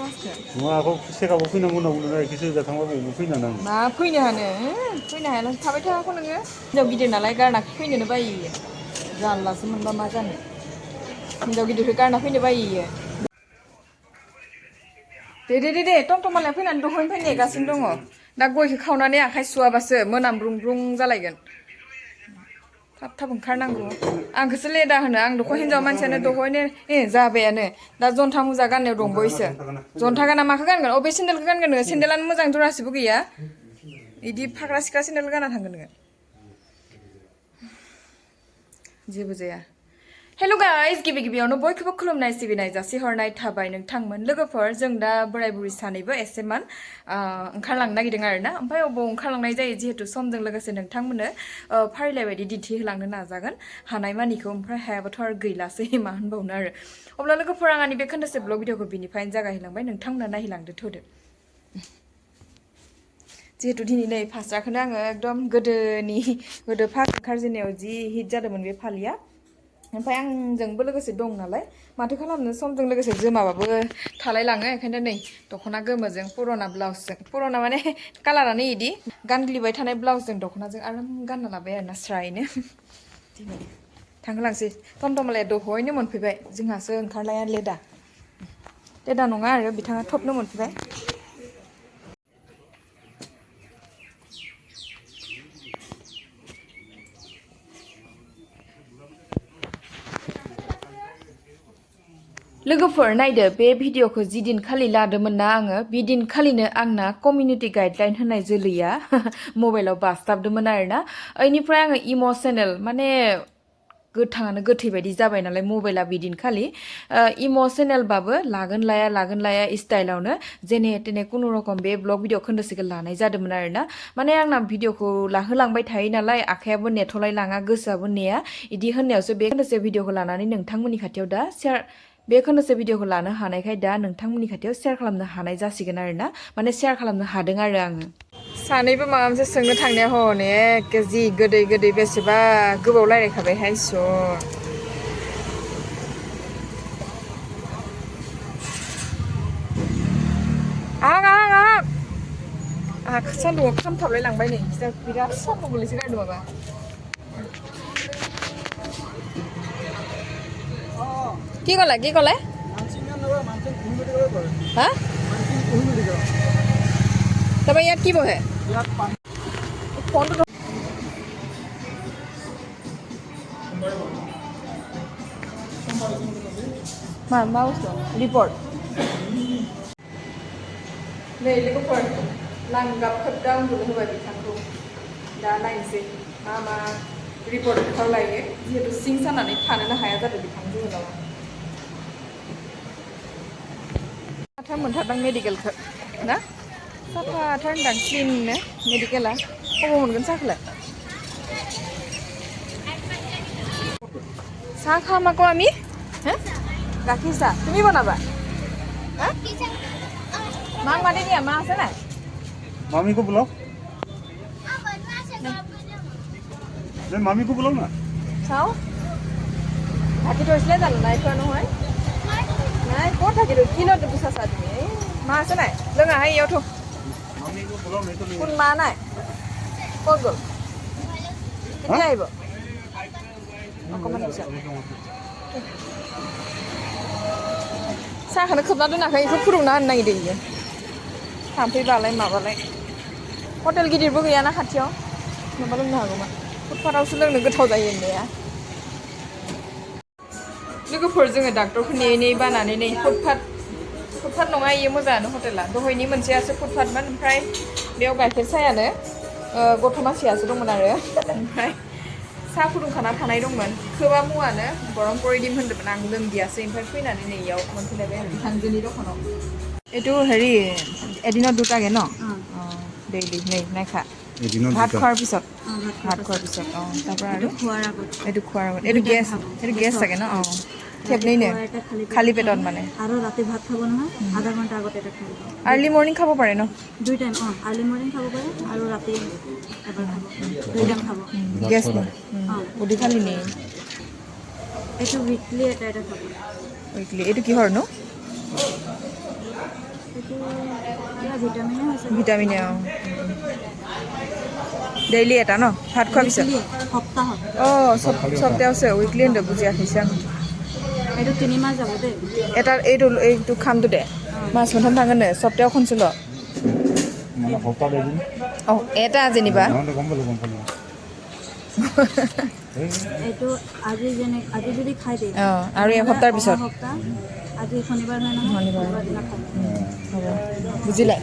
मासखौ नङा आंखौ सेकाबाव फैनांगौ होनना बुंदों खिसो थांबाबो बबाव फैनो नां मा फैनो हाया थाबाय थायाखौ नोङो हिनजाव गिदिर नालाय गारना फैनोनो बायो जारलासो मोनबा मा जानो हिनजाव गिदिरखौ गारना फैनो बायो दे टमटमालाय फैनानै दहयनिफ्राय नेगासिनो दङ दा गयखौ खावनानै आखाइ सुवाबासो मोनामब्रुं जालायगोन थाब थाब ओंखारनांगौ आंखौसो लेदा होनो आं दख' हिनजाव मानसियानो दहयनो जाबायानो दा जन्था मुजा गाननायाव दंबावोसो जन्था गाना माखौ गानगोन अबे सेन्देलखौ गानगोन नोङो सेन्देलानो मोजां जरासेबो गैया बिदि फाग्रा सिख्रा सेन्देल गाना थांगोन नोङो जेबो जाया हेल' गाइस गिबियावनो बयखौबो खुलुमनाय सिबिनाय जासिहरनाय थाबाय नोंथांमोन लोगोफोर जों दा बोराय बुरि सानैबो एसेमान ओंखारलांनो नागिरदों आरोना ओमफ्राय अबाव ओंखारलांनाय जायो जिहेतु समजों लोगोसे नोंथांमोननो फारिलाइ बायदि दिन्थिहोलांनो नाजागोन हानायमानिखौ ओमफ्राय हायाबाथ' आरो गैलासै मा होनबावनो आरो अब्ला लोगोफोर आं आंनि बे खोन्दोसे ब्लग भिडिअखौ बिनिफ्रायनो जागायहोलांबाय नोंथांमोना नायहोलांदो थोदो जिहेतु दिनै नै फास्राखौनो आङो एकदम गोदो फार्स्ट ओंखारजेननायाव जि हिट जादोंमोन बे फालिया ओमफ्राय आंजोंबो लोगोसे दं नालाय माथो खालामनो समजों लोगोसे जोमाबाबो थालायलाङो बेखायनो नै दख'ना गोमोजों पुरना ब्लाउसजों पुरना माने कालारानो इदि गानग्लिबाय थानाय ब्लाउसजों दख'नाजों आराम गानना लाबाय आरोना स्रायनो थांहोलांसै टमटमालाया दहयनो मोनफैबाय जोंहासो ओंखारलाया लेदा नङा आरो बिथाङा थबनो मोनफैबाय लोगोफोर नायदो बे भिडिअखौ जि दिनखालि लादोंमोन ना आङो बे दिनखालिनो आंना कमिउनिटि गाइडलाइन होननाय जोलैया मबाइलाव बासथाबदोंमोन आरोना बेनिफ्राय आङो इम'सनेल माने गोथाङानो गोथै बायदि जाबाय नालाय मबाइला बिदिनखालि इम'सनेलबाबो लागोन लाया स्टाइलावनो जेने तेने खुनुरखम बे ब्लग भिडिअ खोन्दोसेखौ लानाय जादोंमोन आरोना माने आंना भिडिअखौ लाहोलांबाय थायो नालाय आखायाबो नेथ'लाय लाङा गोसोआबो नेया इदि होननायावसो बे खोन्दोसे भिडिअखौ लानानै नोंथांमोननि खाथियाव दा बे खोन्दोसे भिडिअखौ लानो हानायखाय दा नोंथांमोननि खाथियाव शेयार खालामनो हानाय जासिगोन आरोना माने शेयार खालामनो हादों आरो आङो सानैबो माबा मोनसे सोंनो थांनाया हनै एखे जि गोदै बेसेबा गोबाव रायलायखाबायहाय आंहा सान्दुंआव खामथाबलाय लांबाय नै बिराद सान्दुं गोलैसो गारदों माबा কি ক'লে হা তাৰপৰা ইয়াত কি বহে ফোনটো मा बुस्थु रिपर्ट नै लोगोफोर लांगाब खोबदा उन्दुनो होबाय बिथांखौ दा नायनोसै मा रिपर्ट ओंखारलायो जिहेतु सिं सानानै थानोनो हाया जादों बिथां जोहोलावा साफा मोनथारदां मेडिकेलखौ ना साफाथार होनदां क्लिननो मेडिकेला बबाव मोनगोन साहाखौलाय চাহ খাম আকৌ আমি হা গাখীৰ চাহ তুমি বনাবা হা মাক মাতি দিয়া মা আছে নাই मामी को बुलाओ नहीं मामी को बुलाओ ना চাওঁ ঢাকি থৈছিলে জানো নাই থোৱা নহয় নাই ক'ত ঢাকি থৈ কিলত গুচাছা তুমি মা আছে নাই লোঙা আহি ইয়াত থো मामी को बुलाओ नहीं तो नहीं কোন মা নাই ক'ত গ'ল কেতিয়া আহিব অকণমান পিছত साहाखौनो खोबना दोनाखै बेखौ फुदुंना होनो नागिरदों बियो थांफैबालाय माबालाय हटेल गिदिरबो गैयाना खाथियाव माबा लोंनो हागौमोन फुटपाथावसो लोंनो गोथाव जायो होननाया लोगोफोर जोङो डाक्टरखौ नेयै बानानै नै फुटपाथ नङा इयो मोजाङानो हटेला दहायनि मोनसेयासो फुटपाथमोन ओमफ्राय बेयाव गाइखेर साहायानो गथ' मानसियासो दंमोन आरो ओमफ्राय साहा फुदुंखाना थानाय दंमोन खोबा मुवानो गरम परिदिम होन्दोंमोन आं लोंदियासै ओमफ्राय फैनानै नै इयाव मोनफैलायबाय आरो बिथांजोनि दखानाव এইটো হেৰি এদিনত দুটাকে ন অঁ ডেইলি नै নাইখা ভাত খোৱাৰ পিছত তাৰপৰা আৰু এইটো খোৱাৰ আগত এইটো গেছ চাগে ন অঁ খেপনেইনে খালী পেটত মানে আৰু ৰাতি ভাত খাব নহয় আধা ঘণ্টা আগত এটা খাব আৰ্লি মৰ্ণিং খাব পাৰে ন দুই টাইম আৰ্লি মৰ্ণিং খাব পাৰে আৰু ৰাতি এবাৰ খাব দুই টাইম খাব গেছ ন উদি খালি নি এইটো উইকলি এটা খাব উইকলি এইটো কিহৰ নো কিবা ভিটামিনে হৈছে ভিটামিন ডেইলি এটা ন ভাত খোৱাৰ পিছত সপ্তাহত অঁ সপ্তাহ আছে উইকলি হ'লে বুজি ৰাখিছে এইটো 3 মাহ যাব দেই এটা এইটো খামটো দে মাছ মুঠাম থাকেনে সপ্তাহ খনছিল মানে সপ্তাহ এদিন অঁ এটা যেনিবা নহ'লে গম পালোঁ এইটো আজি যদি খাই দিয়ে অঁ আৰু এসপ্তাহৰ পিছত সপ্তাহ আজি শনিবাৰ হয় নহয় শনিবাৰ দিনা খাই হ'ব বুজিলে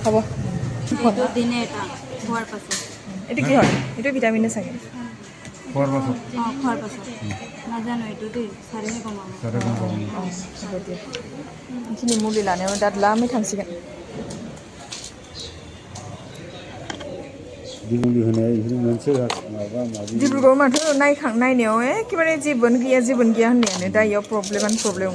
হ'ব এইটো দিনে এটা খোৱাৰ পাছত এইটো কি হয় এইটো ভিটামিনে চাগে খোৱাৰ পাছত খোৱাৰ পাছত নাজানো এইটো দেই চাৰিহে গম পাব তাতে গম পালোঁ অঁ হ'ব দিয়া এইখিনি मुलि लानायाव दा लामै थांसिगोन मुलि होनाया बिदिनो मोनसे माबा माबि डिब्रुगড় माथो नायनायाव एखेबारे जेबोनो गैया होननायानो दा इयाव प्रब्लेम ओंखारबाय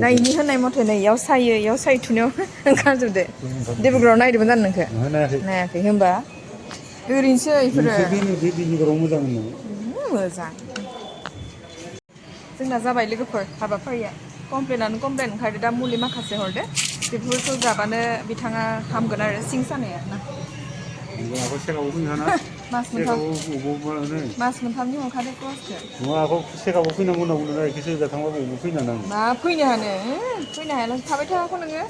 दा इनि होननाय मथे नै इयाव सायो थुनायाव ओंखारजोबदो डिब्रुगড়आव नायदोंमोन जानो नोंखो नायाखै होनबा ओरैनोसो इफोरो बे डिब्रुगড়आव मोजां मोनो मोजां जोंना जाबाय लोगोफोर हाबाफारिया कमप्लेन ओंखारदो दा मुलि माखासे हरदो बेफोरखौ जाबानो बिथाङा हामगोन आरो सिं सानाया ना आखौ सेकाबाव फैनो हाना मास मोनथामनि हरखादो कर्सखौ नङा आखौ सेकाबाव फैनांगौ होनना बुंदों ना एखेसो थांबा बबाव फैनो हाना मा फैनो हायालासे थाबाय थाखौ नोङो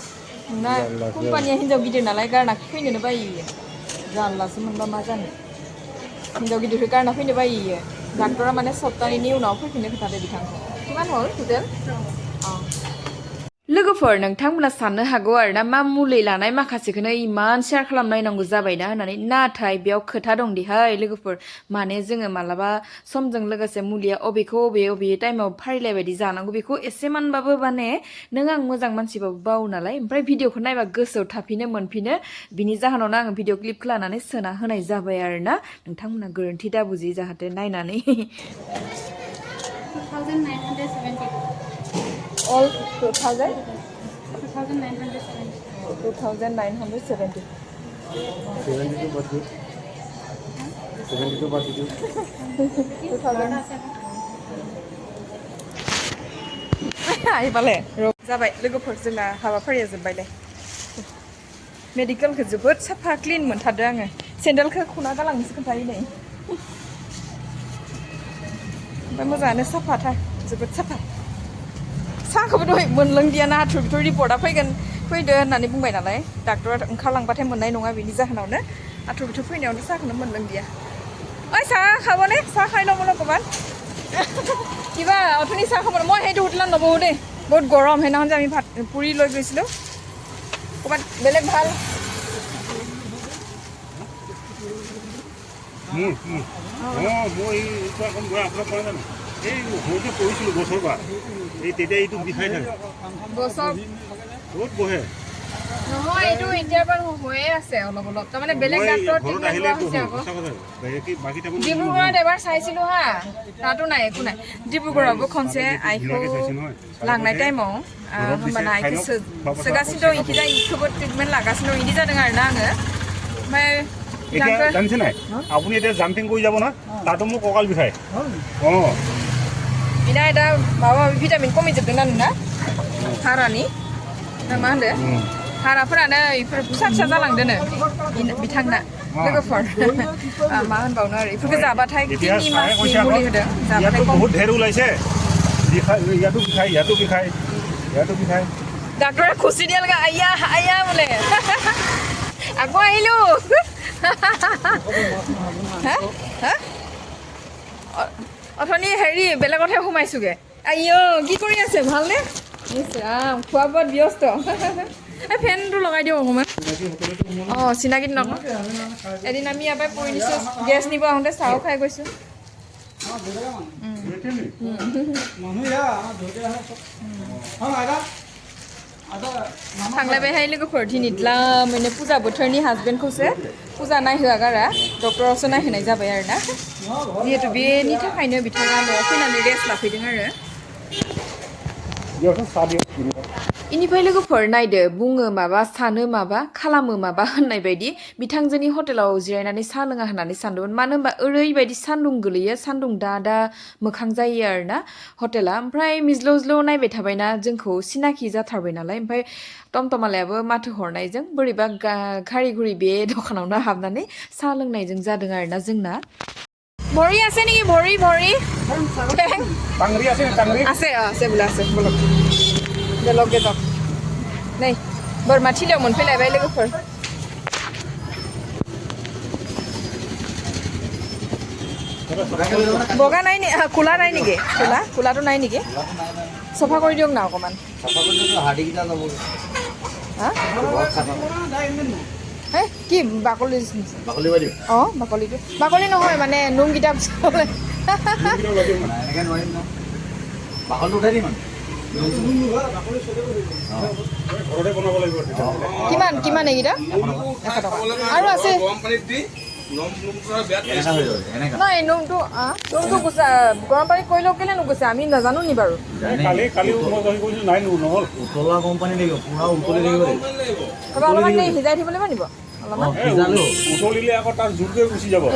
नोंना कम्पानिया हिनजाव गिदिर नालाय गारना फैनोनो बायो जारलासो मोनबा मा जानो हिनजाव गिदिरखौ गारना फैनो बायो डाक्टरा माने सप्तानैनि उनाव फैफिननो खोथादो बिथांखौ किमान हर टटेल लोगोफोर नोंथांमोना साननो हागौ आरो ना मा मुलि लानाय माखासेखौनो इमान शेयार खालामनायनांगौ जाबायना होननानै नाथाय बेयाव खोथा दं दिहाय लोगोफोर माने जोङो मालाबा समजों लोगोसे मुलिया अबे टाइमाव फारिलाइ बायदि जानांगौ बेखौ एसेमानबाबो माने नों आं मोजां मानसिबाबो बावो नालाय ओमफ्राय भिडिअखौ नायबा गोसोआव थाफिनो मोनफिनो बिनि जाहोनावनो आङो भिडिअ क्लिपखौ लानानै सोना होनाय जाबाय आरो ना नोंथांमोना गोरोन्थि दा बुजि जाहाथे नायनानै 2970 all 2000 2970 72 बाद 2000 आइबाले जाबाय लोगोफोर जोंना हाबाफारिया जोब्बायले मेडिकेलखौ जोबोद साफा क्लिन मोनथारदों आङो सेन्देलखौ खुना गालांनोसो खोन्थायो नै ओमफ्राय मोजाङानो साफाथार जोबोद साफा साहाखौबो दहाय मोनलोंदियाना आथुर बिथुर रिपर्टआ फैदो होननानै बुंबाय नालाय डाक्टरा ओंखारलांबाथाय मोननाय नङा बिनि जाहोनावनो आथुर बिथुर फैनायावनो साहाखौनो मोनलोंदिया ओइ साहा খাবনে চাহ খাই ল'ব অকণমান কিবা অথনি চাহ খাব মই সেইটো হোটেলত নবহোঁ দেই বহুত গৰম সেইদিনাখন যে আমি ভাত পুৰি লৈ গৈছিলোঁ ক'ৰবাত বেলেগ ভাল মই এইটো আকৌ মই আপোনাক কোৱা জানো এই সৰুতে কৰিছিলোঁ গছৰ পৰা এই তেতিয়া এইটো বিষাই থাকে গছৰ বহুত বহে নহয় এইটো এতিয়াৰ পৰা হৈয়ে আছে অলপ তাৰমানে বেলেগ ডাক্তৰ ট্ৰিটমেণ্ট লোৱা হৈছে আকৌ ডিব্ৰুগড়ত এবাৰ চাইছিলোঁ হা তাতো নাই একো নাই डिब्रुगड़आवबो खनसे आइखौ लांनाय टाइमाव होमबाना आइखौ सोगासिनो दं इखिजा इखौबो ट्रिटमेन्ट लागासिनो दं इदि जादों आरोना आङो ओमफ्राय এতিয়া জানিছে নাই আপুনি এতিয়া জাম্পিং কৰি যাব না তাতো মোৰ কঁকাল বিষায় অঁ बिना दा माबा भिटामिन खमिजोबदोंना नोंना हारानि मा होनदो हाराफोरानो इफोर फिसा जालांदोनो बिथांना लोगोफोर मा होनबावनो आरो इफोरखौ जाबाथाय किडनि मासनि मुलि होदों जाबाथाय বহুত ঢেৰ ওলাইছে ইয়াতো বিষায় ডাক্তৰে খুচি দিয়ালগা আয়া বোলে আকৌ আহিলো অথনি হেৰি বেলেগতহে সোমাইছোগে আইঅ কি কৰি আছে ভালনে খোৱা বোৱাত ব্যস্ত এই ফেনটো লগাই দিওঁ অকণমান অঁ চিনাকি নকওঁ এদিন আমি ইয়াৰ পৰাই পৰি নিছোঁ গেছ নিব আহোঁতে চাহো খাই গৈছোঁ थांलायबायहाय लोगोफोर दिनै द्लामैनो फुजा बोथोरनि हासबेन्डखौसो फुजा नायहोआ गारा डक्टरावसो नायहोनाय जाबाय आरो ना जिहेतु बेनि थाखायनो बिथाङा न'आव फैनानै रेस्ट लाफैदों आरो इनिफ्राय लोगोफोर नायदो बुङो माबा सानो माबा खालामो माबा होननाय बायदि बिथांजोनि हटेलाव जिरायनानै साहा लोङा होननानै सानदोंमोन मानो होनबा ओरैबायदि सान्दुं गोलैयो सान्दुं दा मोखां जायो आरोना हटेला ओमफ्राय मिज्लौ नायबाय थाबायना जोंखौ सिनाखि जाथारबाय नालाय ओमफ्राय टमटमालायाबो माथो हरनायजों बोरैबा घारि घुरि बे दखानावनो हाबनानै साहा लोंनायजों जादों आरोना जोंना ভৰি আছে নেকি ভৰি টাংৰি আছে টাংৰি আছে বোলে আছে বলক বেলক गेदक नै बोरमा थिलियाव मोनफैलायबाय लोगोफोर বগা নাই নি কোলা নাই নেকি কোলাটো নাই নেকি চফা কৰি দিয়ক না অকণমান কি বাকলি অঁ বাকলি নহয় মানে নোমকেইটা কিমান এইকেইটা 100 টকা আৰু আছে নাই নোমটো গুচা গৰম পানী কৰিলেও কেলে নুগুচে আমি নাজানো নি বাৰু অলপমান সিজাই থিব লাগিব নিব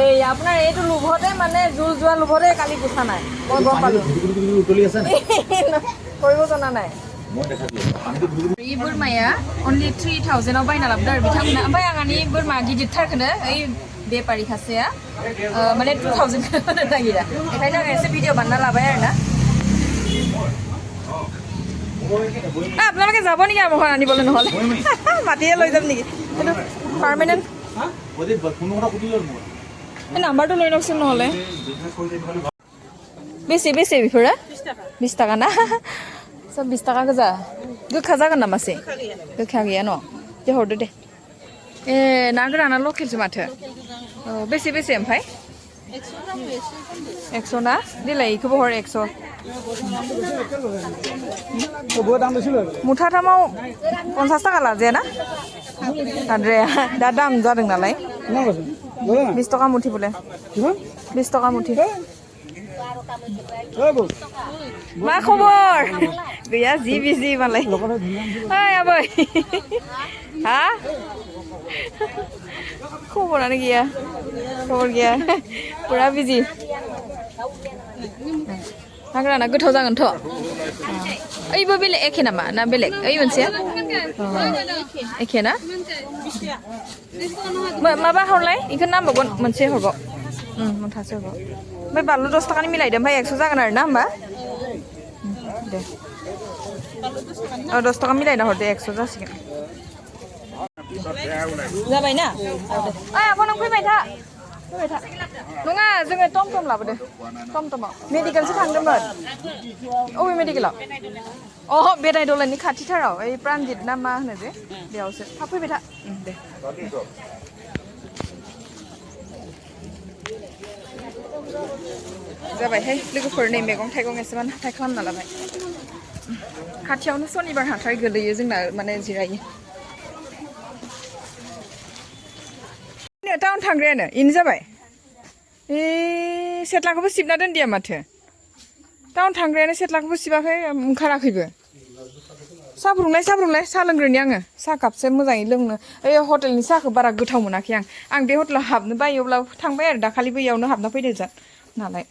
এই আপোনাৰ এইটো লোভতে মানে জোল যোৱা লোভতে কালি গুচা নাই মই গম পালো কৰিব জনা নাই ই बोरमाया only 3000 आव बायना लाबोदों आरो बिथांमोना ओमफ्राय आंहानि बोरमा गिदिरथारखौनो ओइ बेपारि सासेया माने 2000 होनो नागिरा बेखायनो आं एसे भिडिअ बानायना लाबाय आरोना আপোনালোকে যাব নেকি আমাৰ ঘৰত আনিবলৈ নহ'লে মাতিয়ে লৈ যাম নেকি এইটো পাৰ্মানেণ্ট নাম্বাৰটো লৈ লওকচোন নহ'লে बेसे बेफोरो 20 टाका ना सब 20 टाका गोजा गोखा जागोन नामा से गोखा गैया न' दे हरदो दे ए ना गोराना लकेलसो माथो बेसे ओमफ्राय 100 ना देलाय इखौबो हर 100 मुथाथामाव 50 टाका लाजाया ना आद्राया दा दाम जादों नालाय 20 टाका मुथि बोले 20 टाका मुथि मा खबर गैया जि बिजि मालाय ओइ आबै हा खबरानो गैया खबर गैया पुरा बिजि हाग्राना गोथाव जागोनथ' ओइबो बेलेग एखे नामा ना बेलेग ओइ मोनसेया एखे ना माबा हरलाय इखौ नांबावगोन मोनसे हरबाव मोनथासे हरबाव ओमफ्राय बानलु 10 टाकानि मिलायदो ओमफ्राय 100 जागोन आरो ना होमबा दे 10 टाका मिलायना हरदो 100 जासिगोन जाबाय ना ओइ आब' नों फैबाय था नङा जोङो टमटम लाबोदो टमटमाव मेडिकेलसो थांदोंमोन अबे मेडिकेलाव बेराय दलाइनि खाथिथाराव ओइ प्राणजित ना मा होनो जे बेयावसो थाब फैबाय था दे जाबायहाय लोगोफोर नै मैगं थाइगं एसेमान हाथाय खालामना लाबाय खाथियावनो सनिबार हाथाय गोलैयो जोंना माने जिरायो टाउन थांग्रायानो इनो जाबाय सेथ्लाखौबो सिबना दोनदिया माथो टाउन थांग्रायानो सेथ्लाखौबो सिबाखै ओंखाराखैबो साहा फुदुंलाय साहा लोंग्रोनि आङो साहा कापसे मोजाङै लोंनो ओइ हटेलनि साहाखौ बारा गोथाव मोनाखै आं बे हटेलाव हाबनो बायो अब्ला थांबाय आरो दाखालिबो इयावनो हाबना फैदो नालाय